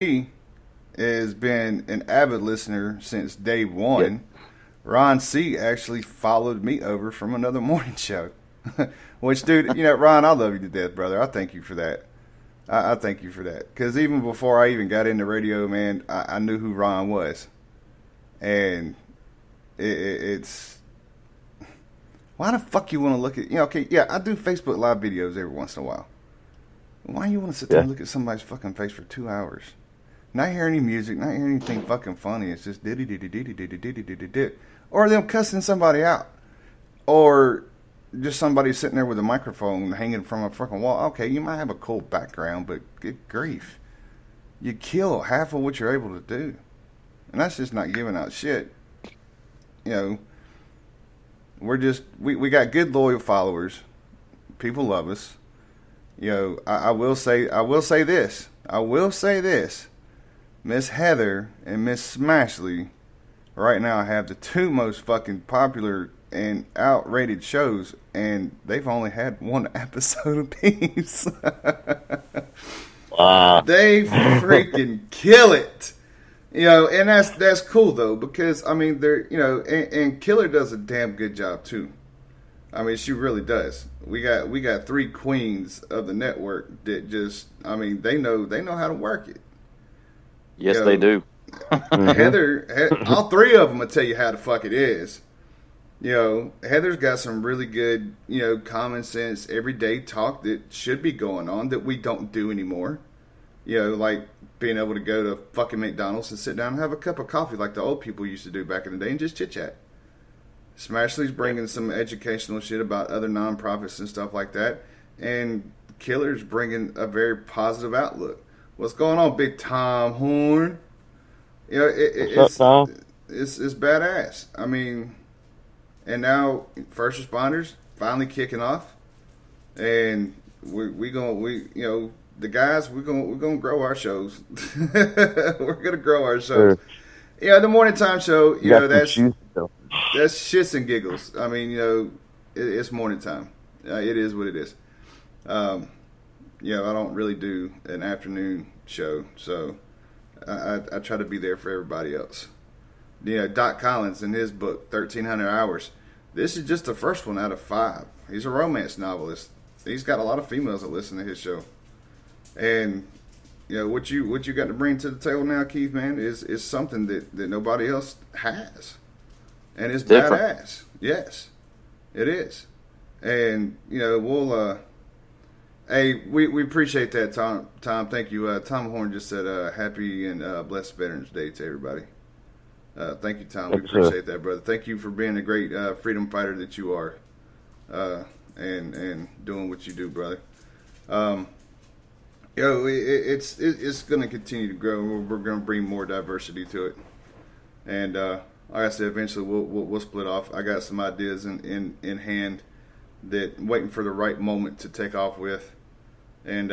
He has been an avid listener since day one. Yep. Ron C. actually followed me over from another morning show. Which, dude, Ron, I love you to death, brother. I thank you for that. I thank you for that. Because even before I even got into radio, man, I knew who Ron was. And it's... Why the fuck you want to look at... okay, yeah, I do Facebook Live videos every once in a while. Why you want to sit there and look at somebody's fucking face for 2 hours? Not hear any music, not hear anything fucking funny. It's just diddy. Or them cussing somebody out. Or just somebody sitting there with a microphone hanging from a fucking wall. Okay, you might have a cool background, but good grief. You kill half of what you're able to do. And that's just not giving out shit. We're just, we got good loyal followers. People love us. I will say this. Miss Heather and Miss Smashley right now have the two most fucking popular and outrated shows, and they've only had one episode apiece. Wow. They freaking kill it. And that's cool though, because I mean they're and Killer does a damn good job too. I mean, she really does. We got three queens of the network that just, I mean, they know how to work it. Yes, they do. Heather, all three of them will tell you how the fuck it is. Heather's got some really good, common sense, everyday talk that should be going on that we don't do anymore. Like being able to go to fucking McDonald's and sit down and have a cup of coffee like the old people used to do back in the day and just chit chat. Smashley's bringing some educational shit about other nonprofits and stuff like that, and Killer's bringing a very positive outlook. What's going on, Big Tom Horn? It's badass. I mean, and now first responders finally kicking off, and we the guys we're gonna grow our shows. We're gonna grow our shows. Yeah, the morning time show. That's shits and giggles. I mean, it's morning time. It is what it is. I don't really do an afternoon show, so I try to be there for everybody else. Doc Collins in his book, 1,300 Hours. This is just the first one out of 5. He's a romance novelist. He's got a lot of females that listen to his show. And, what you got to bring to the table now, Keith, man, is something that nobody else has. And it's different. Badass. Yes, it is. And, we'll, hey, we appreciate that, Tom. Thank you. Tom Horn just said happy and blessed Veterans Day to everybody. Thank you, Tom. We appreciate that, brother. Thank you for being a great freedom fighter that you are, and doing what you do, brother. It's going to continue to grow. We're going to bring more diversity to it, and like I said, eventually we'll split off. I got some ideas in hand that I'm waiting for the right moment to take off with, and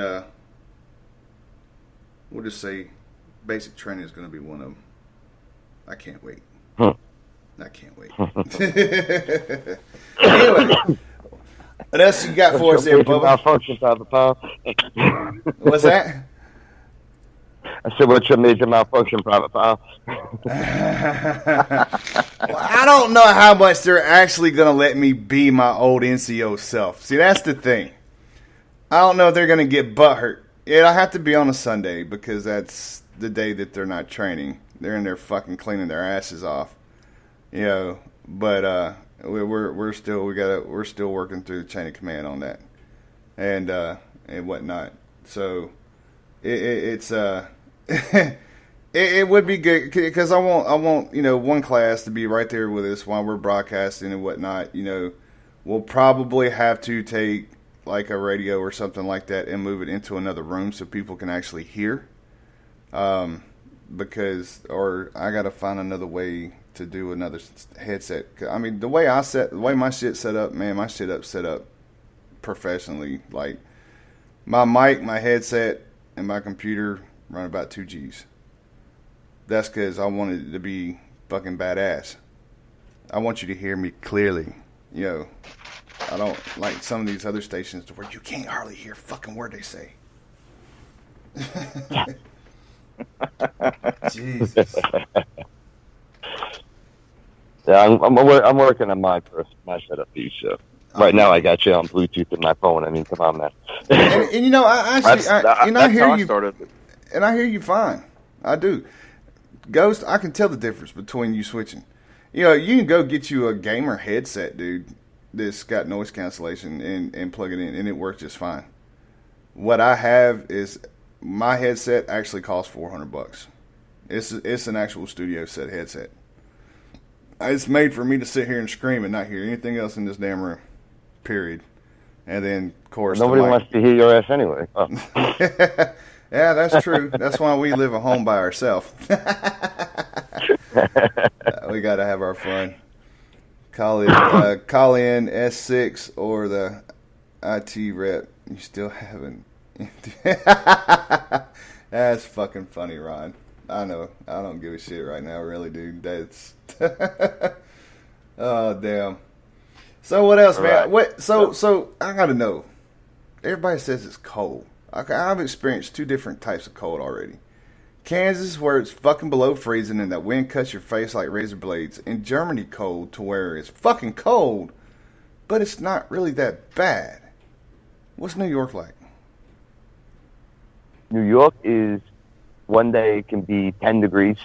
we'll just say basic training is going to be one of them. I can't wait. I can't wait. Anyway, what else you got for us there, Bubba? What's that? I said, what's your major malfunction, Private Pile? Well, I don't know how much they're actually going to let me be my old NCO self. See, that's the thing. I don't know if they're going to get butthurt. It'll have to be on a Sunday because that's the day that they're not training. They're in there fucking cleaning their asses off. But we're still working through the chain of command on that. And whatnot. So it's it would be good because I want one class to be right there with us while we're broadcasting and whatnot. We'll probably have to take like a radio or something like that and move it into another room so people can actually hear. Because I got to find another way to do another headset. I mean, the way my shit's set up, man, my shit set up professionally. Like my mic, my headset, and my computer run about 2 G's. That's because I wanted it to be fucking badass. I want you to hear me clearly. I don't like some of these other stations where you can't hardly hear a fucking word they say. Jesus. Yeah, I'm working on my setup piece. So right now I got you on Bluetooth in my phone. I mean, come on, man. And you know, I That's hear how I you, started. and I hear you fine. I do. Ghost, I can tell the difference between you switching. You know, you can go get you a gamer headset, dude, that's got noise cancellation and plug it in, and it works just fine. What I have is my headset actually costs $400. It's an actual studio set headset. It's made for me to sit here and scream and not hear anything else in this damn room. Period. And then, of course, Nobody wants to hear your ass anyway. Oh. Yeah, that's true. That's why we live at home by ourselves. We got to have our fun. Call in S6 or the IT rep. You still haven't. That's fucking funny, Ron. I know. I don't give a shit right now, really, dude. That's. Oh, damn. So what else, man? What? So I gotta know. Everybody says it's cold. I've experienced two different types of cold already. Kansas, where it's fucking below freezing and that wind cuts your face like razor blades. And Germany, cold to where it's fucking cold, but it's not really that bad. What's New York like? New York is one day it can be 10 degrees,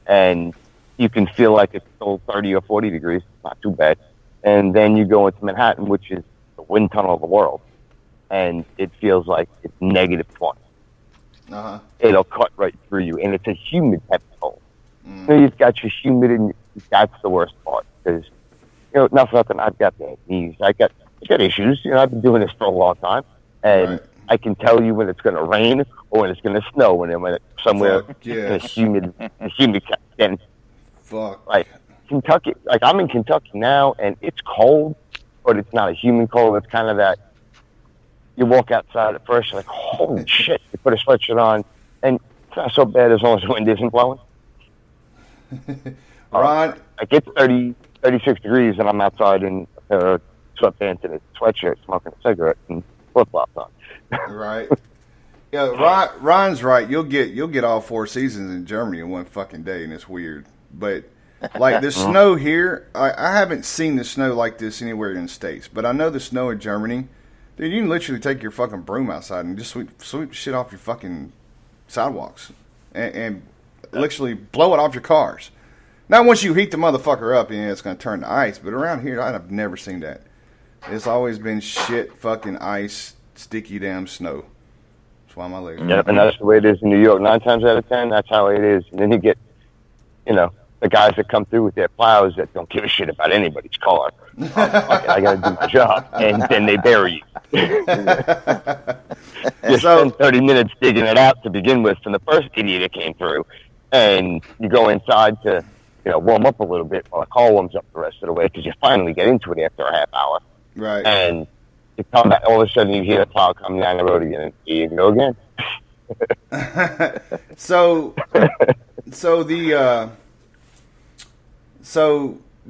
and you can feel like it's still 30 or 40 degrees. It's not too bad. And then you go into Manhattan, which is the wind tunnel of the world, and it feels like it's negative 20. Uh-huh. It'll cut right through you, and it's a humid type of cold. So you've got your humid, and that's the worst part, because, not for nothing, I've got bad knees. I got issues. I've been doing this for a long time, and Right. I can tell you when it's going to rain or when it's going to snow when it's somewhere in a humid and Fuck. like Kentucky. Like I'm in Kentucky now, and it's cold, but it's not a humid cold. It's kind of that you walk outside at first, you're like, holy shit! You put a sweatshirt on, and it's not so bad as long as the wind isn't blowing. Ron, Like it's 36 degrees, and I'm outside in sweatpants and a sweatshirt, smoking a cigarette and flip flops on. right? Yeah, Ron's right. You'll get all four seasons in Germany in one fucking day, and it's weird. But like the snow here, I haven't seen the snow like this anywhere in the States. But I know the snow in Germany, dude. You can literally take your fucking broom outside and just sweep shit off your fucking sidewalks, and literally blow it off your cars. Now, once you heat the motherfucker up, it's going to turn to ice. But around here, I've never seen that. It's always been shit, fucking ice, sticky damn snow. That's why my legs. Yep, and that's the way it is in New York. 9 times out of 10, that's how it is. And then you get, the guys that come through with their plows that don't give a shit about anybody's car. Fuck it, I got to do my job, and then they bury you. You spend 30 minutes digging it out to begin with from the first idiot that came through, and you go inside to, warm up a little bit while the car warms up the rest of the way because you finally get into it after a half hour. Right. And you come back, all of a sudden you hear the plow coming down the road again, and here you go again. So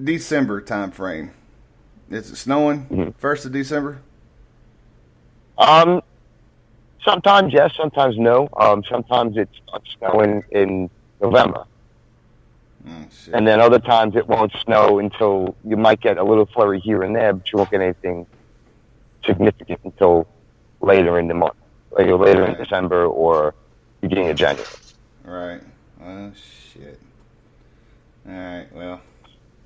December time frame. Is it snowing 1st of December? Sometimes yes, sometimes no. Sometimes it starts snowing in November. Shit. And then other times it won't snow until you might get a little flurry here and there, but you won't get anything significant until later in the month, like later in December or beginning of January. Right. Oh shit. All right. Well.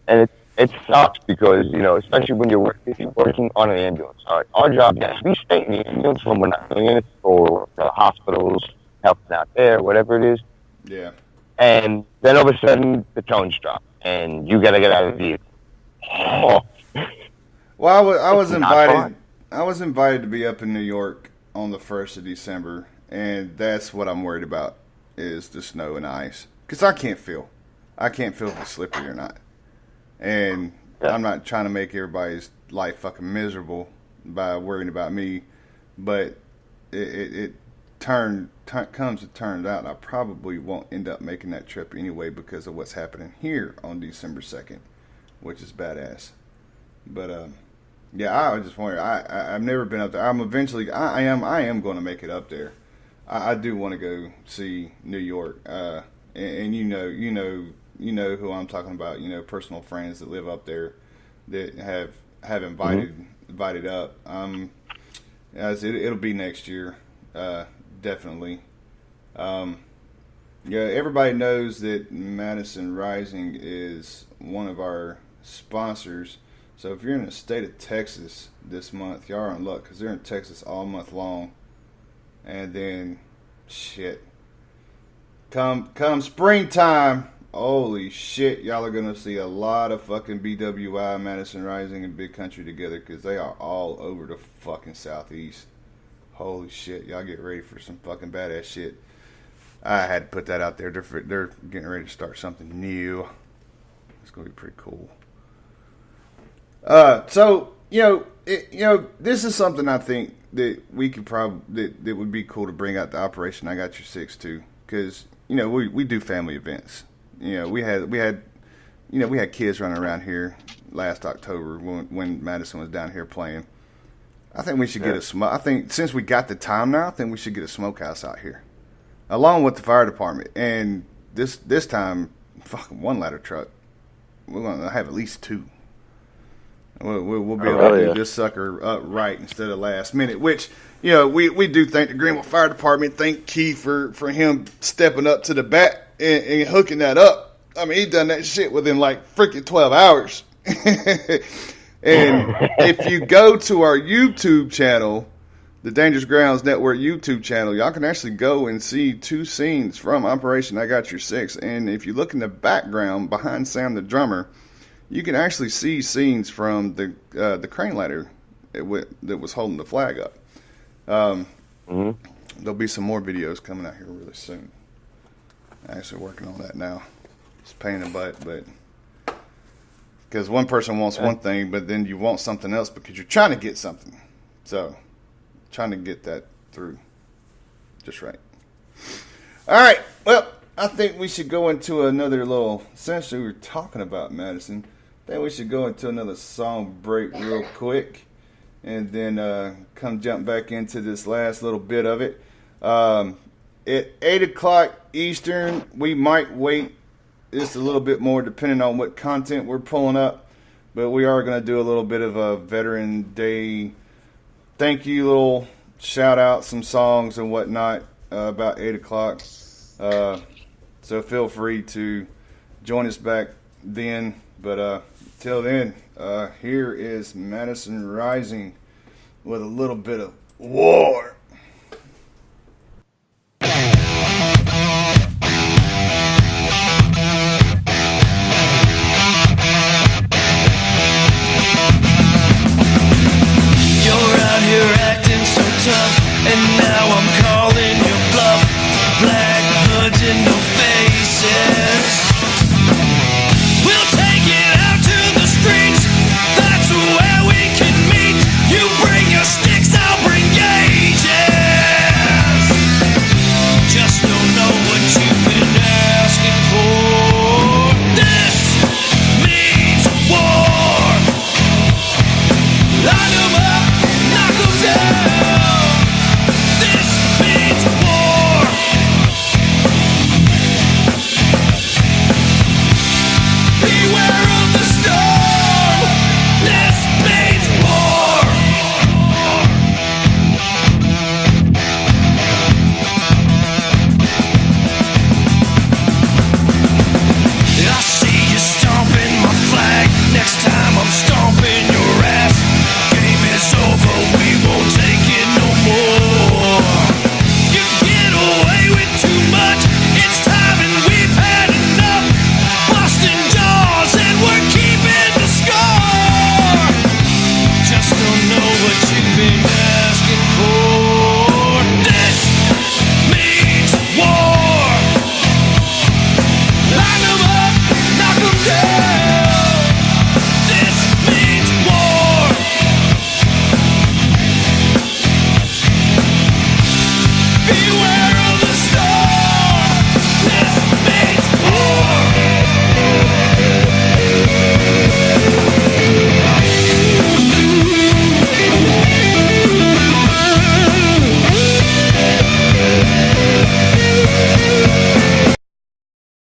And it sucks because especially when you're working on an ambulance. All right, our job, yes, we stay in the ambulance when we're not doing it, or the hospitals helping out there, whatever it is. Yeah. And then all of a sudden, the tones drop, and you got to get out of the vehicle. Oh. Well, I was invited. I was invited to be up in New York on the 1st of December, and that's what I'm worried about is the snow and ice. Because I can't feel if it's slippery or not. And I'm not trying to make everybody's life fucking miserable by worrying about me, but it turns out I probably won't end up making that trip anyway because of what's happening here on December 2nd, which is badass. But yeah, I was just wondering. I've never been up there. I am going to make it up there. I do want to go see New York. And you know who I'm talking about. You know, personal friends that live up there that have invited up. It'll be next year, definitely. Yeah, everybody knows that Madison Rising is one of our sponsors. So if you're in the state of Texas this month, y'all are in luck because they're in Texas all month long. And then, shit, come springtime, holy shit, y'all are gonna see a lot of fucking BWI, Madison Rising, and Big Country together because they are all over the fucking Southeast. Holy shit, y'all get ready for some fucking badass shit. I had to put that out there. They're getting ready to start something new. It's gonna be pretty cool. So this is something I think that we could probably that would be cool to bring out the Operation I Got Your Six too, because we do family events. We had kids running around here last October when Madison was down here playing. I think we should get I think since we got the time now, I think we should get a smokehouse out here, along with the fire department. And this time, fucking one ladder truck. We're gonna have at least two. We'll be able to do this sucker up right instead of last minute, which, we do thank the Greenville Fire Department. Thank Keith for him stepping up to the bat and hooking that up. I mean, he done that shit within like freaking 12 hours. And if you go to our YouTube channel, the Dangerous Grounds Network YouTube channel, y'all can actually go and see 2 scenes from Operation I Got Your Six. And if you look in the background behind Sam the drummer, you can actually see scenes from the crane ladder that was holding the flag up. There'll be some more videos coming out here really soon. I'm actually working on that now. It's a pain in the butt, but because one person wants one thing, but then you want something else because you're trying to get something. So, trying to get that through just right. All right. Well, I think we should go into another little, since we were talking about Madison, I think we should go into another song break real quick and then come jump back into this last little bit of it. At 8 o'clock Eastern, we might wait just a little bit more depending on what content we're pulling up, but we are going to do a little bit of a Veteran Day thank you, little shout out, some songs and whatnot about 8 o'clock. So feel free to join us back then. But till then, here is Madison Rising with a little bit of war. And now I'm calling your bluff. Black hoods in no faces.